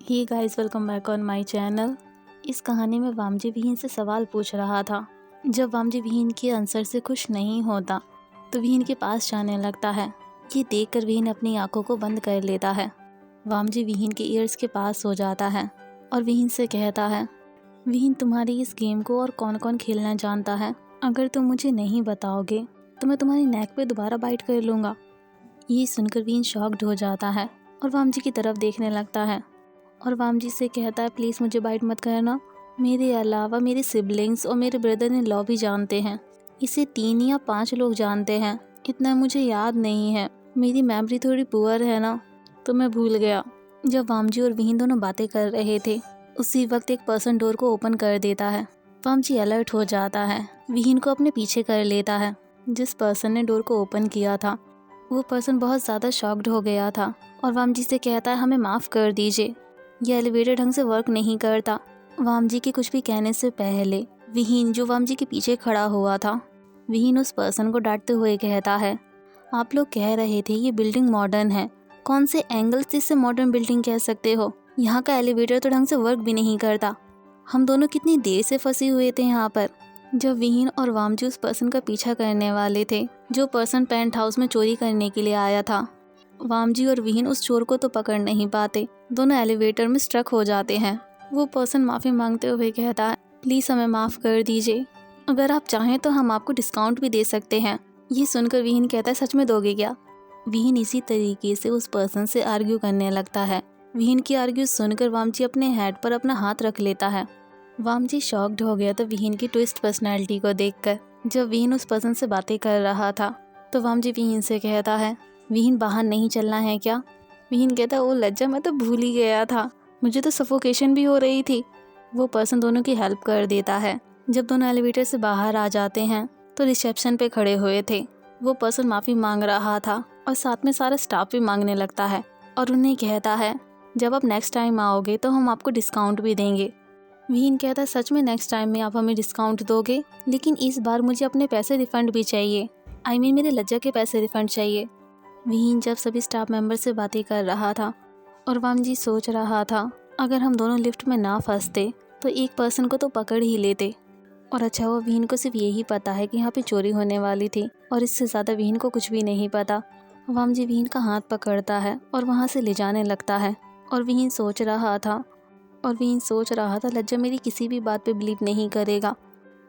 Hey guys, welcome back on my channel. इस कहानी में वामजी विहीन से सवाल पूछ रहा था। जब वामजी विहीन के आंसर से खुश नहीं होता तो विहीन के पास जाने लगता है। ये देखकर विहीन अपनी आंखों को बंद कर लेता है। वामजी विहीन के ईयर्स के पास हो जाता है और विहीन से कहता है, विहीन, तुम्हारी इस गेम को और कौन कौन खेलना जानता है? अगर तुम मुझे नहीं बताओगे तो मैं तुम्हारी नेक पे दोबारा बाइट कर लूँगा। ये सुनकर विहीन शॉक्ड हो जाता है और वामजी की तरफ देखने लगता है और वामजी से कहता है, प्लीज़ मुझे बाइट मत करना। मेरे अलावा मेरे सिबलिंग्स और मेरे ब्रदर इन लॉ भी जानते हैं। इसे 3 या 5 लोग जानते हैं, इतना मुझे याद नहीं है। मेरी मेमोरी थोड़ी पुअर है ना, तो मैं भूल गया। जब वामजी और विहीन दोनों बातें कर रहे थे उसी वक्त एक पर्सन डोर को ओपन कर देता है। वामजी अलर्ट हो जाता है, विहीन को अपने पीछे कर लेता है। जिस पर्सन ने डोर को ओपन किया था वो पर्सन बहुत ज़्यादा शॉक्ड हो गया था और वामजी से कहता है, हमें माफ़ कर दीजिए, यह एलिवेटर ढंग से वर्क नहीं करता। वामजी के कुछ भी कहने से पहले विहीन, जो वामजी के पीछे खड़ा हुआ था, विहीन उस पर्सन को डांटते हुए कहता है, आप लोग कह रहे थे ये बिल्डिंग मॉडर्न है, कौन से एंगल से इसे मॉडर्न बिल्डिंग कह सकते हो? यहाँ का एलिवेटर तो ढंग से वर्क भी नहीं करता। हम दोनों कितनी देर से फंसे हुए थे यहाँ पर। जब विहीन और वामजी उस पर्सन का पीछा करने वाले थे जो पर्सन पेंट हाउस में चोरी करने के लिए आया था, वामजी और विहीन उस चोर को तो पकड़ नहीं पाते, दोनों एलिवेटर में स्ट्रक हो जाते हैं। वो पर्सन माफ़ी मांगते हुए कहता है, प्लीज़ हमें माफ़ कर दीजिए, अगर आप चाहें तो हम आपको डिस्काउंट भी दे सकते हैं। ये सुनकर विहीन कहता है, सच में दोगे क्या? विहीन इसी तरीके से उस पर्सन से आर्ग्यू करने लगता है। विहीन की आर्ग्यू सुनकर वामजी अपने हेड पर अपना हाथ रख लेता है। वामजी शॉक्ड हो गया था विहीन की ट्विस्ट पर्सनैलिटी को देखकर। जब विहीन उस पर्सन से बातें कर रहा था तो वामजी विहीन से कहता है, विहीन, बाहर नहीं चलना है क्या? विहीन कहता है, ओ लज्जा, मैं तो भूल ही गया था, मुझे तो सफोकेशन भी हो रही थी। वो पर्सन दोनों की हेल्प कर देता है। जब दोनों एलिवेटर से बाहर आ जाते हैं तो रिसेप्शन पे खड़े हुए थे वो पर्सन माफ़ी मांग रहा था और साथ में सारा स्टाफ भी मांगने लगता है और उन्हें कहता है, जब आप नेक्स्ट टाइम आओगे तो हम आपको डिस्काउंट भी देंगे। विहीन कहता है, सच में नेक्स्ट टाइम में आप हमें डिस्काउंट दोगे? लेकिन इस बार मुझे अपने पैसे रिफ़ंड भी चाहिए, मेरे लज्जा के पैसे रिफ़ंड चाहिए। विहीन जब सभी स्टाफ मेंबर से बातें कर रहा था और वामजी सोच रहा था, अगर हम दोनों लिफ्ट में ना फंसते तो एक पर्सन को तो पकड़ ही लेते। और अच्छा हुआ विहीन को सिर्फ यही पता है कि यहाँ पे चोरी होने वाली थी और इससे ज़्यादा विहीन को कुछ भी नहीं पता। वामजी विहीन का हाथ पकड़ता है और वहाँ से ले जाने लगता है और विहीन सोच रहा था लज्जा मेरी किसी भी बात पे बिलीव नहीं करेगा।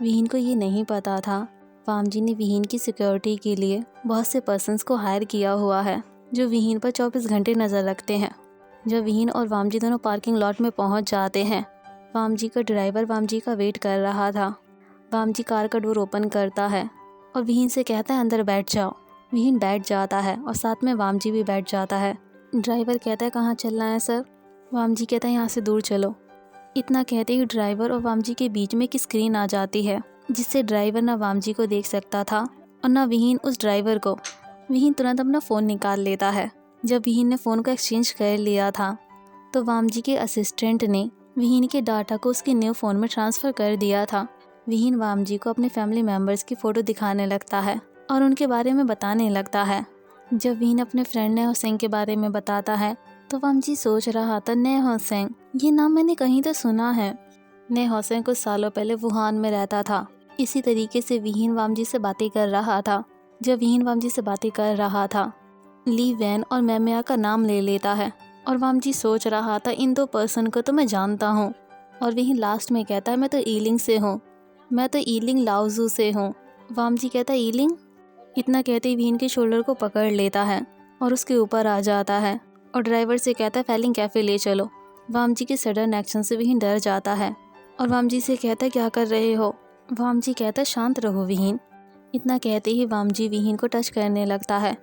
विहीन को ये नहीं पता था वामजी ने विहीन की सिक्योरिटी के लिए बहुत से पर्सन्स को हायर किया हुआ है जो विहीन पर 24 घंटे नज़र रखते हैं। जब विहीन और वामजी दोनों पार्किंग लॉट में पहुंच जाते हैं, वामजी का ड्राइवर वामजी का वेट कर रहा था। वामजी कार का डोर ओपन करता है और विहीन से कहता है, अंदर बैठ जाओ। विहीन बैठ जाता है और साथ में वामजी भी बैठ जाता है। ड्राइवर कहता है, कहाँ चलना है सर? वामजी कहता है, यहाँ से दूर चलो। इतना कहते ही ड्राइवर और वामजी के बीच में एक स्क्रीन आ जाती है जिससे ड्राइवर ना वामजी को देख सकता था और ना विहीन उस ड्राइवर को। विहीन तुरंत अपना फ़ोन निकाल लेता है। जब विहीन ने फ़ोन को एक्सचेंज कर लिया था तो वामजी के असिस्टेंट ने विहीन के डाटा को उसके न्यू फ़ोन में ट्रांसफ़र कर दिया था। विहीन वामजी को अपने फैमिली मेम्बर्स की फ़ोटो दिखाने लगता है और उनके बारे में बताने लगता है। जब विहीन अपने फ्रेंड नेहा सिंह के बारे में बताता है तो वामजी सोच रहा था, नेहा सिंह, ये नाम मैंने कहीं तो सुना है। नेहा सिंह कुछ सालों पहले वुहान में रहता था। इसी तरीके से विहीन वामजी से बातें कर रहा था। जब विहीन वामजी से बातें कर रहा था, ली वैन और मैमिया का नाम ले लेता है और वामजी सोच रहा था, इन 2 पर्सन को तो मैं जानता हूँ। और विहीन लास्ट में कहता है, मैं तो ईलिंग से हूँ, मैं तो ईलिंग लाओजू से हूँ। वामजी कहता है, ईलिंग? इतना कहते ही विहीन के शोल्डर को पकड़ लेता है और उसके ऊपर आ जाता है और ड्राइवर से कहता है, फैलिंग कैफ़े ले चलो। वामजी के सडन एक्शन से विहीन डर जाता है और वामजी से कहता है, क्या कर रहे हो? वामजी कहता है, शांत रहो विहीन। इतना कहते ही वामजी विहीन को टच करने लगता है।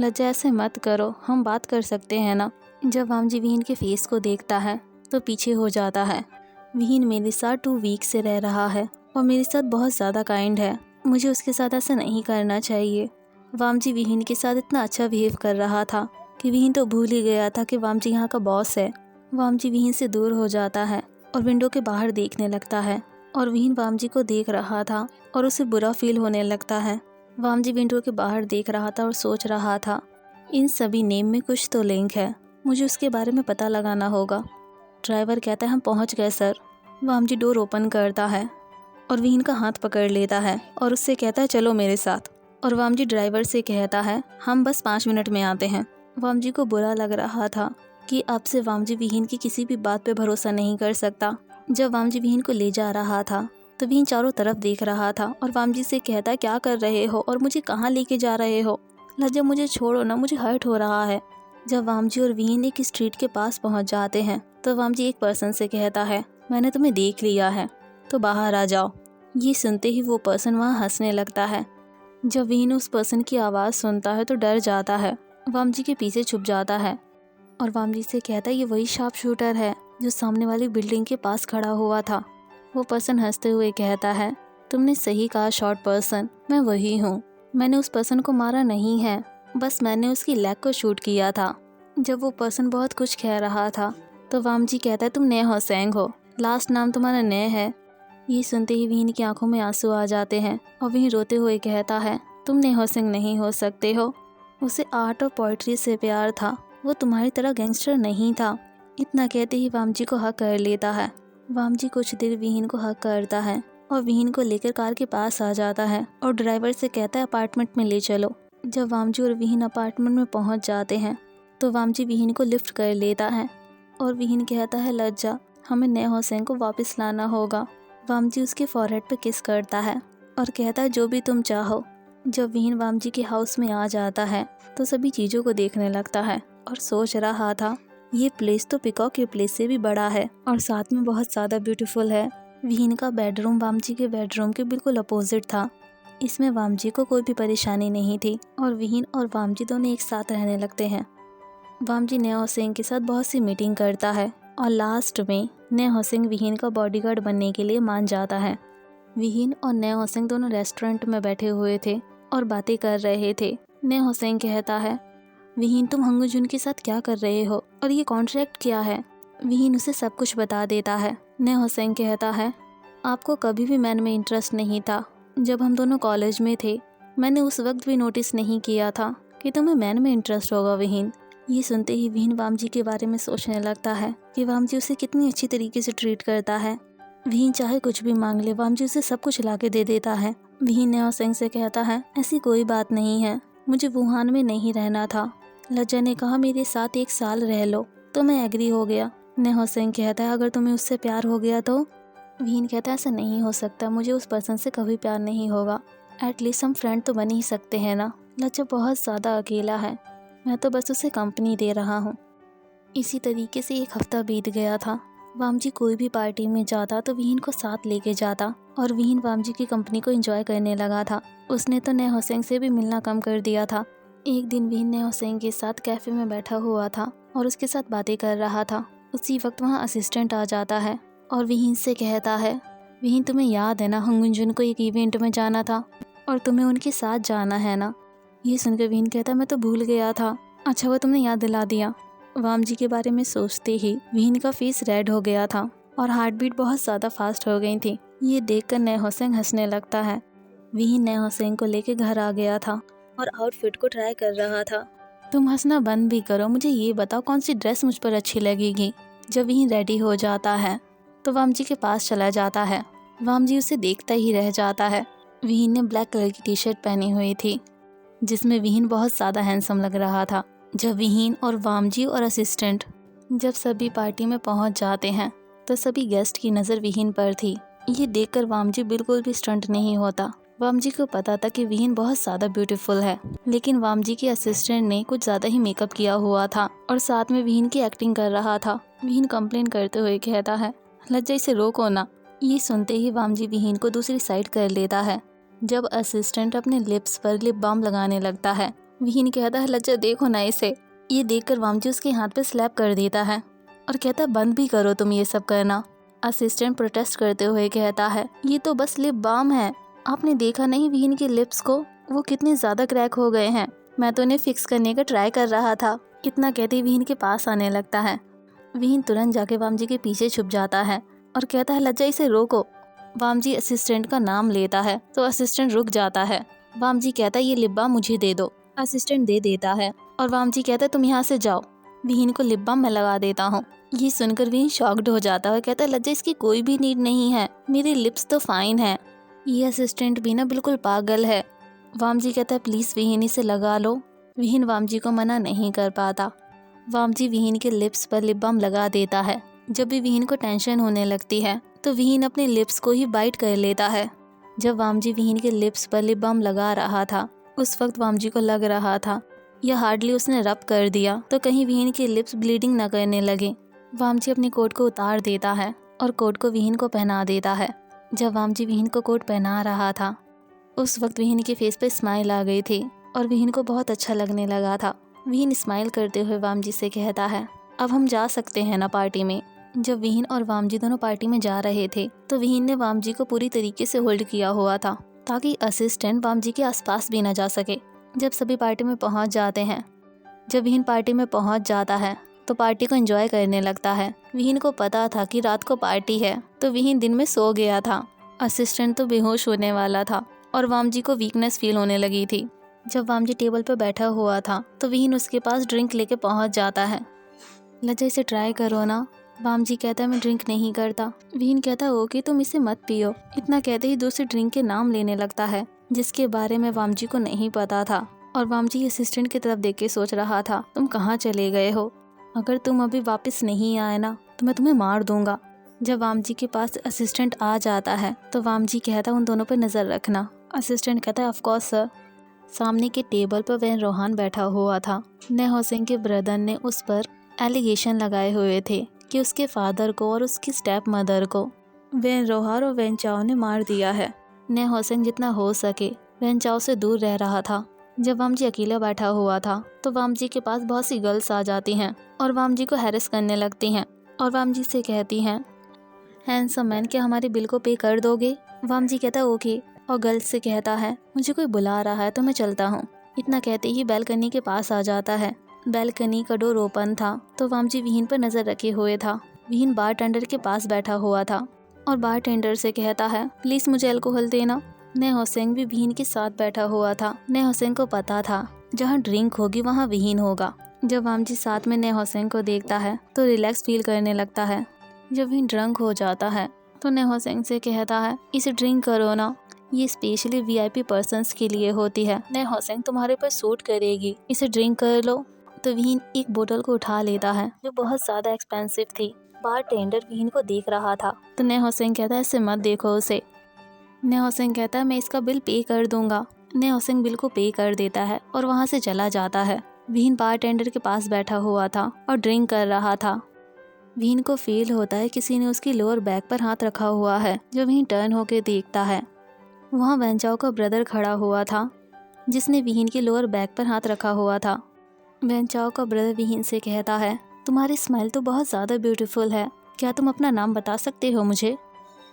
लज्जा, ऐसे मत करो, हम बात कर सकते हैं ना। जब वामजी विहीन के फेस को देखता है तो पीछे हो जाता है। विहीन मेरे साथ 2 वीक से रह रहा है और मेरे साथ बहुत ज़्यादा काइंड है, मुझे उसके साथ ऐसा नहीं करना चाहिए। वामजी विहीन के साथ इतना अच्छा बिहेव कर रहा था कि विहीन तो भूल ही गया था कि वामजी यहाँ का बॉस है। वामजी विहीन से दूर हो जाता है और विंडो के बाहर देखने लगता है और विहीन वामजी को देख रहा था और उसे बुरा फील होने लगता है। वामजी विंडो के बाहर देख रहा था और सोच रहा था, इन सभी नेम में कुछ तो लिंक है, मुझे उसके बारे में पता लगाना होगा। ड्राइवर कहता है हम पहुंच गए सर। वामजी डोर ओपन करता है और विहीन का हाथ पकड़ लेता है और उससे कहता है चलो मेरे साथ। और वामजी ड्राइवर से कहता है हम बस 5 मिनट में आते हैं। वामजी को बुरा लग रहा था कि अब से वामजी विहीन की किसी भी बात पे भरोसा नहीं कर सकता। जब वामजी विहीन को ले जा रहा था तो विहीन चारों तरफ देख रहा था और वामजी से कहता है क्या कर रहे हो और मुझे कहाँ लेके जा रहे हो? लज्जा मुझे छोड़ो ना, मुझे हर्ट हो रहा है। जब वामजी और विहीन एक स्ट्रीट के पास पहुँच जाते हैं तो वामजी एक पर्सन से कहता है मैंने तुम्हें देख लिया है तो बाहर आ जाओ। ये सुनते ही वो पर्सन वहाँ हंसने लगता है। जब विहीन उस पर्सन की आवाज़ सुनता है तो डर जाता है, वामजी के पीछे छुप जाता है और वामजी से कहता है ये वही शार्प शूटर है जो सामने वाली बिल्डिंग के पास खड़ा हुआ था। वो पर्सन हंसते हुए कहता है तुमने सही कहा शॉर्ट पर्सन, मैं वही हूँ। मैंने उस पर्सन को मारा नहीं है, बस मैंने उसकी लेग को शूट किया था। जब वो पर्सन बहुत कुछ कह रहा था तो वामजी कहता है तुम ने होसेंग हो, लास्ट नाम तुम्हारा ने है। ये सुनते ही विहीन की आंखों में आंसू आ जाते हैं और वहीं रोते हुए कहता है तुम ने होसेंग नहीं हो सकते हो। उसे आर्ट और पोइट्री से प्यार था, वो तुम्हारी तरह गैंगस्टर नहीं था। इतना कहते ही वामजी को हक कर लेता है। वामजी कुछ देर विहीन को हक करता है और विहीन को लेकर कार के पास आ जाता है और ड्राइवर से कहता है अपार्टमेंट में ले चलो। जब वामजी और विहीन अपार्टमेंट में पहुंच जाते हैं तो वामजी विहीन को लिफ्ट कर लेता है और विहीन कहता है लज्जा हमें नए होसेंग को वापस लाना होगा। वामजी उसके फॉरहेड पे किस करता है और कहता है जो भी तुम चाहो। जब विहीन वामजी के हाउस में आ जाता है तो सभी चीज़ों को देखने लगता है और सोच रहा था ये प्लेस तो पिकॉक के प्लेस से भी बड़ा है और साथ में बहुत ज़्यादा ब्यूटीफुल है। विहीन का बेडरूम वामजी के बेडरूम के बिल्कुल अपोजिट था। इसमें वामजी को कोई भी परेशानी नहीं थी और विहीन और वामजी दोनों एक साथ रहने लगते हैं। वामजी नए होसेंग के साथ बहुत सी मीटिंग करता है और लास्ट में नए होसेंग विहीन का बॉडीगार्ड बनने के लिए मान जाता है। विहीन और नए होसेंग दोनों रेस्टोरेंट में बैठे हुए थे और बातें कर रहे थे। नए होसेंग कहता है विहीन तुम हंगुजुन के साथ क्या कर रहे हो और ये कॉन्ट्रैक्ट क्या है? विहीन उसे सब कुछ बता देता है। नए होसेंग कहता है आपको कभी भी मैन में इंटरेस्ट नहीं था। जब हम दोनों कॉलेज में थे मैंने उस वक्त भी नोटिस नहीं किया था कि तुम्हें मैन में इंटरेस्ट होगा विहीन। ये सुनते ही विहीन वामजी के बारे में सोचने लगता है कि वामजी उसे कितनी अच्छी तरीके से ट्रीट करता है। विहीन चाहे कुछ भी मांग ले वामजी उसे सब कुछ ला के दे देता है। विहीन नए होसेंग से कहता है ऐसी कोई बात नहीं है, मुझे वुहान में नहीं रहना था। लज्जा ने कहा मेरे साथ 1 साल रह लो तो मैं एग्री हो गया। नए होसेंग कहता है अगर तुम्हें उससे प्यार हो गया तो? विहीन कहता है ऐसा नहीं हो सकता, मुझे उस पर्सन से कभी प्यार नहीं होगा। एटलीस्ट हम फ्रेंड तो बन ही सकते हैं ना। लज्जा बहुत ज़्यादा अकेला है, मैं तो बस उसे कंपनी दे रहा हूँ। इसी तरीके से 1 हफ्ता बीत गया था। वामजी कोई भी पार्टी में जाता तो विहीन को साथ लेके जाता और विहीन वामजी की कंपनी को एंजॉय करने लगा था। उसने तो नए होसेंग से भी मिलना कम कर दिया था। एक दिन विहीन नए होसेंग के साथ कैफ़े में बैठा हुआ था और उसके साथ बातें कर रहा था। उसी वक्त वहाँ असिस्टेंट आ जाता है और विहीन से कहता है विहीन तुम्हें याद है ना हंगुंजुन को एक इवेंट में जाना था और तुम्हें उनके साथ जाना है ना? ये सुनकर विहीन कहता है मैं तो भूल गया था, अच्छा हुआ तुमने याद दिला दिया। वामजी के बारे में सोचते ही विहीन का फेस रेड हो गया था और हार्ट बीट बहुत ज़्यादा फास्ट हो गई थी। ये देखकर नए होसेंग हंसने लगता है। विहीन नए होसेंग को लेकर घर आ गया था और आउटफिट को ट्राई कर रहा था। तुम हंसना बंद भी करो, मुझे ये बताओ कौन सी ड्रेस मुझ पर अच्छी लगेगी। जब विहीन रेडी हो जाता है तो वामजी के पास चला जाता है। वामजी उसे देखता ही रह जाता है। विहीन ने ब्लैक कलर की टी-शर्ट पहनी हुई थी जिसमें विहीन बहुत ज़्यादा हैंडसम लग रहा था। जब विहीन और वामजी और असिस्टेंट जब सभी पार्टी में पहुंच जाते हैं तो सभी गेस्ट की नज़र विहीन पर थी। ये देखकर वामजी बिल्कुल भी स्टंट नहीं होता। वामजी को पता था कि विहीन बहुत ज़्यादा ब्यूटीफुल है, लेकिन वामजी के असिस्टेंट ने कुछ ज़्यादा ही मेकअप किया हुआ था और साथ में विहीन की एक्टिंग कर रहा था। विहीन कंप्लेन करते हुए कहता है लज्जा इसे रोको ना। ये सुनते ही वामजी विहीन को दूसरी साइड कर लेता है। जब असिस्टेंट अपने लिप्स पर लिप बाम लगाने लगता है विहीन कहता है लज्जा देखो ना इसे। ये देखकर वामजी उसके हाथ पे स्लैप कर देता है और कहता है बंद भी करो तुम ये सब करना। असिस्टेंट प्रोटेस्ट करते हुए कहता है ये तो बस लिप बाम है, आपने देखा नहीं विहीन के लिप्स को, वो कितने ज़्यादा क्रैक हो गए हैं, मैं तो उन्हें फिक्स करने का ट्राई कर रहा था। इतना कहते ही विहीन के पास आने लगता है। विहीन तुरंत जाके वामजी के पीछे छुप जाता है और कहता है लज्जा इसे रोको। वामजी असिस्टेंट का नाम लेता है तो असिस्टेंट रुक जाता है। वामजी कहता है ये लिप बाम मुझे दे दो। असिस्टेंट दे देता है और वामजी कहता है तुम यहाँ से जाओ, विहीन को लिप बाम मैं लगा देता हूँ। ये सुनकर विहीन शॉक्ड हो जाता है, कहता है लज्जा इसकी कोई भी नीड नहीं है, मेरी लिप्स तो फाइन है। ये असिस्टेंट भी ना बिल्कुल पागल है। वामजी कहता है प्लीज़ विहीन इसे लगा लो। विहीन वामजी को मना नहीं कर पाता। वामजी विहीन के लिप्स पर लिप बाम लगा देता है। जब भी विहीन को टेंशन होने लगती है तो विहीन अपने लिप्स को ही बाइट कर लेता है। जब वामजी विहीन के लिप्स पर लिप बाम लगा रहा था उस वक्त वामजी को लग रहा था यह हार्डली उसने रब कर दिया तो कहीं विहीन के लिप्स ब्लीडिंग न करने लगे। वामजी अपने कोट को उतार देता है और कोट को विहीन को पहना देता है। जब वामजी विहीन को कोट पहना रहा था उस वक्त विहीन के फेस पे स्माइल आ गई थी और विहीन को बहुत अच्छा लगने लगा था। विहीन स्माइल करते हुए वामजी से कहता है अब हम जा सकते हैं ना पार्टी में। जब विहीन और वामजी दोनों पार्टी में जा रहे थे तो विहीन ने वामजी को पूरी तरीके से होल्ड किया हुआ था ताकि असिस्टेंट वामजी के आसपास भी न जा सके। जब सभी पार्टी में पहुंच जाते हैं, जब विहीन पार्टी में पहुंच जाता है तो पार्टी को एंजॉय करने लगता है। विहीन को पता था कि रात को पार्टी है तो विहीन दिन में सो गया था। असिस्टेंट तो बेहोश होने वाला था और वामजी को वीकनेस फील होने लगी थी। जब वामजी टेबल पर बैठा हुआ था तो विहीन उसके पास ड्रिंक लेके पहुंच जाता है। लज्जा इसे ट्राई करो ना। वामजी कहता है मैं ड्रिंक नहीं करता। विहीन कहता है ओके तुम इसे मत पियो। इतना कहते ही दूसरे ड्रिंक के नाम लेने लगता है जिसके बारे में वामजी को नहीं पता था। और वामजी असिस्टेंट की तरफ देख के सोच रहा था तुम कहाँ चले गए हो, अगर तुम अभी वापस नहीं आए ना तो मैं तुम्हें मार दूंगा। जब वामजी के पास असिस्टेंट आ जाता है तो वामजी कहता है उन दोनों पर नज़र रखना। असिस्टेंट कहता है ऑफ कोर्स सर। सामने के टेबल पर वैन रोहान बैठा हुआ था। नए हुसैन के ब्रदर ने उस पर एलिगेशन लगाए हुए थे कि उसके फादर को और उसकी स्टेप मदर को वैन रोहार और वैन चाओ ने मार दिया है। नए हुसैन जितना हो सके वैन चाओ से दूर रह रहा था। जब वामजी अकेला बैठा हुआ था तो वामजी के पास बहुत सी गर्ल्स आ जाती हैं और वामजी को हैरेस करने लगती हैं और वामजी से कहती हैं हैंडसम मैन क्या हमारे बिल को पे कर दोगे। वामजी कहता है ओके और गर्ल्स से कहता है मुझे कोई बुला रहा है तो मैं चलता हूँ। इतना कहते ही बैल्कनी के पास आ जाता है। बैल्कनी का डोर ओपन था तो वामजी विहीन पर नज़र रखे हुए था। विहीन बार टेंडर के पास बैठा हुआ था और बार टेंडर से कहता है प्लीज़ मुझे अल्कोहल देना। नए हुसैन भी विहीन के साथ बैठा हुआ था। नए हुसैन को पता था जहाँ ड्रिंक होगी वहाँ विहीन होगा। जब वामजी साथ में नए हुसैन को देखता है तो रिलैक्स फील करने लगता है। जब विहीन ड्रंक हो जाता है तो नए हुसैन से कहता है इसे ड्रिंक करो ना, ये स्पेशली वीआईपी पर्सन्स के लिए होती है। नए हुसैन तुम्हारे पर सूट करेगी, इसे ड्रिंक कर लो। तो विहीन एक बोतल को उठा लेता है जो बहुत ज़्यादा एक्सपेंसिव थी। बार टेंडर विहीन को देख रहा था तो नए हुसैन कहता है इससे मत देखो उसे। नए हुसैन कहता है मैं इसका बिल पे कर दूंगा। नए हुसैन बिल को पे कर देता है और वहाँ से चला जाता है। विहीन बार टेंडर के पास बैठा हुआ था और ड्रिंक कर रहा था। विहीन को फील होता है किसी ने उसकी लोअर बैक पर हाथ रखा हुआ है। जब विहीन टर्न होकर देखता है वहाँ वैनचाओ का ब्रदर खड़ा हुआ था जिसने विहीन की लोअर बैक पर हाथ रखा हुआ था। वैनचाओ का ब्रदर विहीन से कहता है तुम्हारी स्माइल तो बहुत ज़्यादा ब्यूटीफुल है, क्या तुम अपना नाम बता सकते हो मुझे।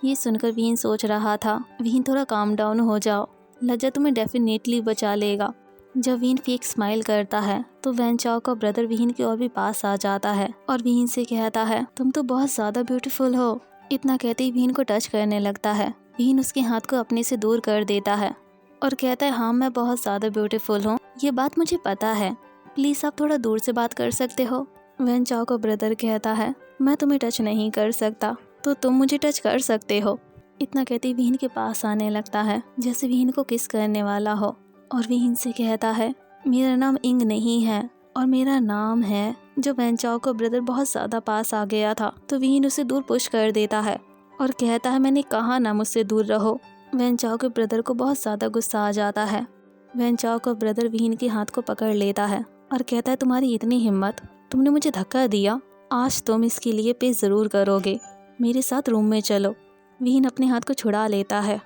ये सुनकर विहीन सोच रहा था विहीन थोड़ा काम डाउन हो जाओ, लज्जा तुम्हें डेफिनेटली बचा लेगा। जब विहीन फेक स्माइल करता है तो वैनचाओ का ब्रदर विहीन के और भी पास आ जाता है और विहीन से कहता है तुम तो बहुत ज़्यादा ब्यूटीफुल हो। इतना कहते ही विहीन को टच करने लगता है। विहीन उसके हाथ को अपने से दूर कर देता है और कहता है हाँ मैं बहुत ज़्यादा ब्यूटीफुल हूँ, ये बात मुझे पता है, प्लीज़ आप थोड़ा दूर से बात कर सकते हो। वैनचाओ का ब्रदर कहता है मैं तुम्हें टच नहीं कर सकता तो तुम मुझे टच कर सकते हो। इतना कहते ही विहीन के पास आने लगता है जैसे विहीन को किस करने वाला हो और विहीन से कहता है मेरा नाम इंग नहीं है और मेरा नाम है। जब वैनचाओ का ब्रदर बहुत ज़्यादा पास आ गया था तो विहीन उसे दूर पुश कर देता है और कहता है मैंने कहा ना मुझसे दूर रहो। वैनचाओ के ब्रदर को बहुत ज़्यादा गुस्सा आ जाता है। वैनचाओ का ब्रदर विहीन के हाथ को पकड़ लेता है और कहता है तुम्हारी इतनी हिम्मत, तुमने मुझे धक्का दिया, आज तुम इसके लिए पे ज़रूर करोगे, मेरे साथ रूम में चलो। विहीन अपने हाथ को छुड़ा लेता है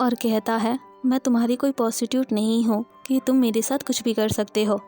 और कहता है मैं तुम्हारी कोई प्रोस्टिट्यूट नहीं हूँ कि तुम मेरे साथ कुछ भी कर सकते हो।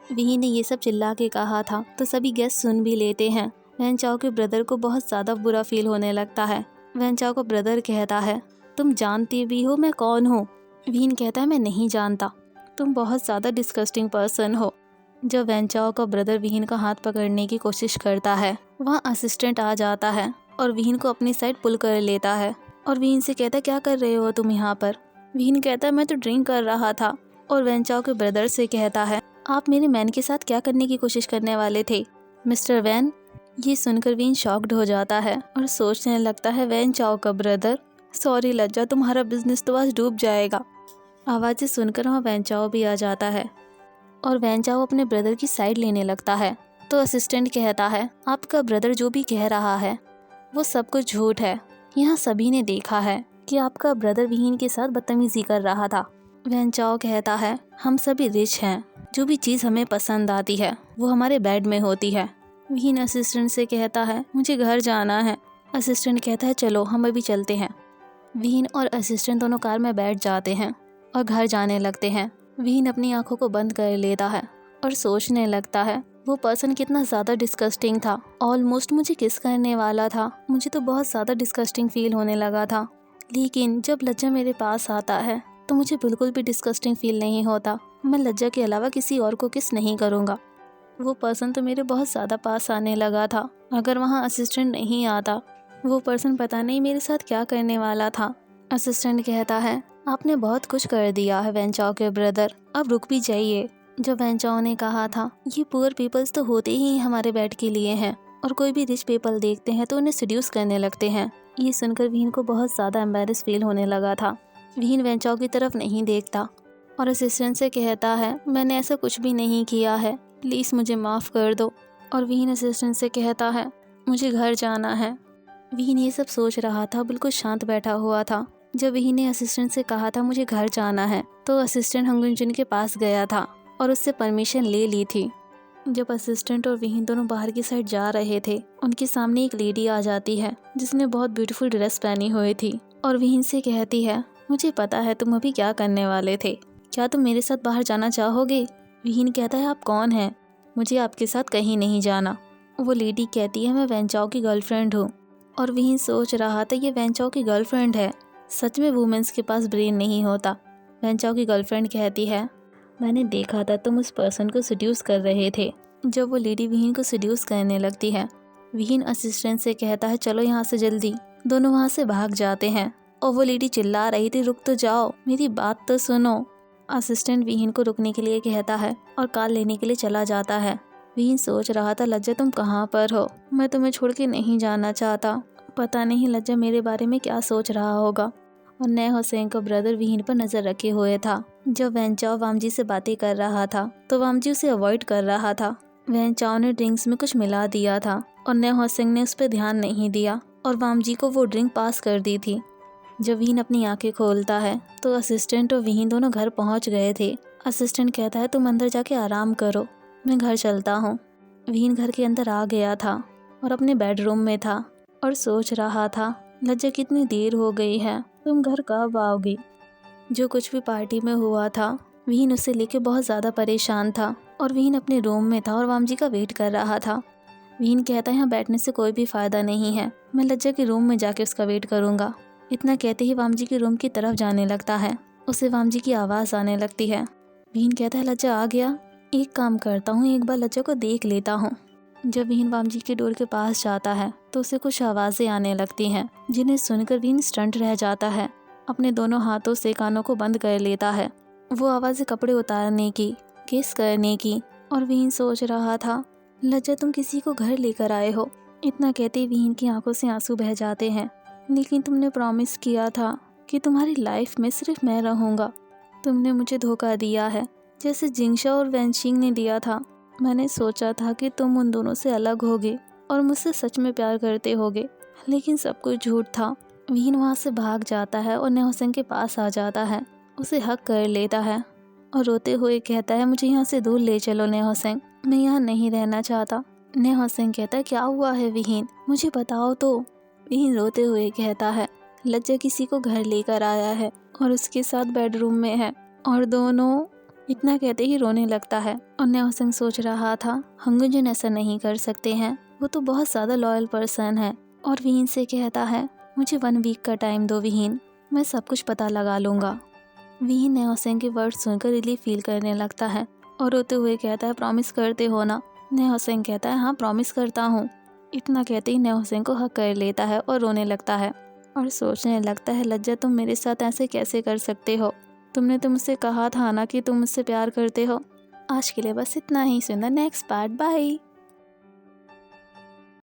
विहीन ने ये सब चिल्ला के कहा था तो सभी गेस्ट सुन भी लेते हैं। वैनचाओ के ब्रदर को बहुत ज़्यादा बुरा फील होने लगता है। वैनचाओ का ब्रदर कहता है तुम जानती भी हो मैं कौन हूँ। विहीन कहता है मैं नहीं जानता, तुम बहुत ज़्यादा डिस्गस्टिंग पर्सन हो। जब वैनचाओ का ब्रदर विहीन का हाथ पकड़ने की कोशिश करता है वहाँ असिस्टेंट आ जाता है और विहीन को अपनी साइड पुल कर लेता है और विहीन से कहता है क्या कर रहे हो तुम यहाँ पर। विहीन कहता है मैं तो ड्रिंक कर रहा था और वैनचाओ के ब्रदर से कहता है आप मेरे मैन के साथ क्या करने की कोशिश करने वाले थे। मिस्टर वैन ये सुनकर विहीन शॉक्ड हो जाता है और सोचने लगता है वैन चाओ का ब्रदर। सॉरी लज्जा, तुम्हारा बिजनेस तो आज डूब जाएगा। आवाज़ें सुनकर वहाँ वैन चाओ भी आ जाता है और वैन चाओ अपने ब्रदर की साइड लेने लगता है। तो असिस्टेंट कहता है आपका ब्रदर जो भी कह रहा है वो सब कुछ झूठ है। यहाँ सभी ने देखा है कि आपका ब्रदर विहीन के साथ बदतमीजी कर रहा था। वैन चाओ कहता है हम सभी रिच हैं, जो भी चीज़ हमें पसंद आती है वो हमारे बेड में होती है। विहीन असिस्टेंट से कहता है मुझे घर जाना है। असिस्टेंट कहता है चलो हम अभी चलते हैं। विहीन और असिस्टेंट दोनों कार में बैठ जाते हैं और घर जाने लगते हैं। विहीन अपनी आंखों को बंद कर लेता है और सोचने लगता है वो पर्सन कितना ज़्यादा डिस्गस्टिंग था। ऑलमोस्ट मुझे किस करने वाला था। मुझे तो बहुत ज़्यादा डिस्गस्टिंग फील होने लगा था, लेकिन जब लज्जा मेरे पास आता है तो मुझे बिल्कुल भी डिस्गस्टिंग फील नहीं होता। मैं लज्जा के अलावा किसी और को किस नहीं करूँगा। वो पर्सन तो मेरे बहुत ज़्यादा पास आने लगा था। अगर वहाँ असिस्टेंट नहीं आता वो पर्सन पता नहीं मेरे साथ क्या करने वाला था। असिस्टेंट कहता है आपने बहुत कुछ कर दिया है वैन चाओ के ब्रदर, अब रुक भी जाइए। जो वैन चाओ ने कहा था ये पुअर पीपल्स तो होते ही हमारे बेड के लिए हैं और कोई भी रिच पीपल देखते हैं तो उन्हें सीड्यूस करने लगते हैं। ये सुनकर विहीन को बहुत ज़्यादा एम्बैरेस फील होने लगा था। विहीन वैन चाओ की तरफ नहीं देखता और असिस्टेंट से कहता है मैंने ऐसा कुछ भी नहीं किया है, प्लीज़ मुझे माफ़ कर दो। और विहीन असिस्टेंट से कहता है मुझे घर जाना है। विहीन ये सब सोच रहा था, बिल्कुल शांत बैठा हुआ था। जब विहीन ने असिस्टेंट से कहा था मुझे घर जाना है तो असिस्टेंट हंगुंजुन के पास गया था और उससे परमिशन ले ली थी। जब असिस्टेंट और विहीन दोनों बाहर की साइड जा रहे थे उनके सामने एक लेडी आ जाती है जिसने बहुत ब्यूटीफुल ड्रेस पहनी हुई थी और विहीन से कहती है मुझे पता है तुम अभी क्या करने वाले थे, क्या तुम मेरे साथ बाहर जाना चाहोगे। विहीन कहता है आप कौन हैं, मुझे आपके साथ कहीं नहीं जाना। वो लेडी कहती है मैं वैन चाओ की गर्लफ्रेंड हूँ। और विहीन सोच रहा था ये वैन चाओ की गर्लफ्रेंड है। सच में वुमेन्स के पास ब्रेन नहीं होता। वैन चाओ की गर्लफ्रेंड कहती है मैंने देखा था तुम उस पर्सन को सीड्यूस कर रहे थे। जब वो लेडी विहीन को सीड्यूस करने लगती है विहीन असिस्टेंट से कहता है चलो यहाँ से जल्दी। दोनों वहाँ से भाग जाते हैं और वो लेडी चिल्ला रही थी रुक तो जाओ, मेरी बात तो सुनो। असिस्टेंट विहीन को रुकने के लिए कहता है और कार लेने के लिए चला जाता है। विहीन सोच रहा था लज्जा तुम कहाँ पर हो, मैं तुम्हें छोड़ के नहीं जाना चाहता। पता नहीं लज्जा मेरे बारे में क्या सोच रहा होगा। और नए हुसैन का ब्रदर विहीन पर नज़र रखे हुए था। जब वैन चाओ वामजी से बातें कर रहा था तो वामजी उसे अवॉइड कर रहा था। वैन चाओ ने ड्रिंक्स में कुछ मिला दिया था और नए हुसैन ने उस पर ध्यान नहीं दिया और वामजी को वो ड्रिंक पास कर दी थी। जब विहीन अपनी आंखें खोलता है तो असिस्टेंट और विहीन दोनों घर पहुंच गए थे। असिस्टेंट कहता है तुम अंदर जाके आराम करो, मैं घर चलता हूँ। विहीन घर के अंदर आ गया था और अपने बेडरूम में था और सोच रहा था लज्जा कितनी देर हो गई है, तुम घर कब आओगी। जो कुछ भी पार्टी में हुआ था विहीन उसे लेके बहुत ज़्यादा परेशान था और विहीन अपने रूम में था और वामजी का वेट कर रहा था। विहीन कहता है यहाँ बैठने से कोई भी फ़ायदा नहीं है, मैं लज्जा के रूम में जाके उसका वेट करूँगा। इतना कहते ही वामजी के रूम की तरफ जाने लगता है। उसे वामजी की आवाज़ आने लगती है। विहीन कहता है लज्जा आ गया, एक काम करता हूँ एक बार लज्जा को देख लेता हूँ। जब विहीन वामजी के डोर के पास जाता है तो उसे कुछ आवाज़ें आने लगती हैं जिन्हें सुनकर विहीन स्टंट रह जाता है। अपने दोनों हाथों से कानों को बंद कर लेता है। वो आवाज़ें कपड़े उतारने की, किस करने की। और विहीन सोच रहा था लज्जा तुम किसी को घर लेकर आए हो। इतना कहते ही विहीन की आंखों से आंसू बह जाते हैं। लेकिन तुमने प्रॉमिस किया था कि तुम्हारी लाइफ में सिर्फ मैं रहूँगा। तुमने मुझे धोखा दिया है जैसे जिंगशा और वैनशिंग ने दिया था। मैंने सोचा था कि तुम उन दोनों से अलग होगे और मुझसे सच में प्यार करते होगे, लेकिन सब कुछ झूठ था। विहीन वहाँ से भाग जाता है और नेहुसैन के पास आ जाता है, उसे हक कर लेता है और रोते हुए कहता है मुझे यहाँ से दूर ले चलो नेहुसैन, मैं यहाँ नहीं रहना चाहता। नेहुसैन कहता है क्या हुआ है विहीन, मुझे बताओ तो। विहीन रोते हुए कहता है लज्जा किसी को घर लेकर आया है और उसके साथ बेडरूम में है और दोनों। इतना कहते ही रोने लगता है और नेहुसैन सोच रहा था हंगुंजन ऐसा नहीं कर सकते हैं, वो तो बहुत ज़्यादा लॉयल पर्सन है। और विहीन से कहता है मुझे 1 वीक का टाइम दो विहीन, मैं सब कुछ पता लगा लूँगा। विहीन नेहुसैन के वर्ड सुनकर रिलीफ फील करने लगता है और रोते हुए कहता है प्रॉमिस करते हो ना। नेहुसैन कहता है हाँ प्रॉमिस करता हूँ। इतना कहते ही नेहुसैन को हक कर लेता है और रोने लगता है और सोचने लगता है लज्जा तुम मेरे साथ ऐसे कैसे कर सकते हो, तुमने तो मुझसे कहा था ना कि तुम मुझसे प्यार करते हो। आज के लिए बस इतना ही, सुना नेक्स्ट पार्ट, बाय।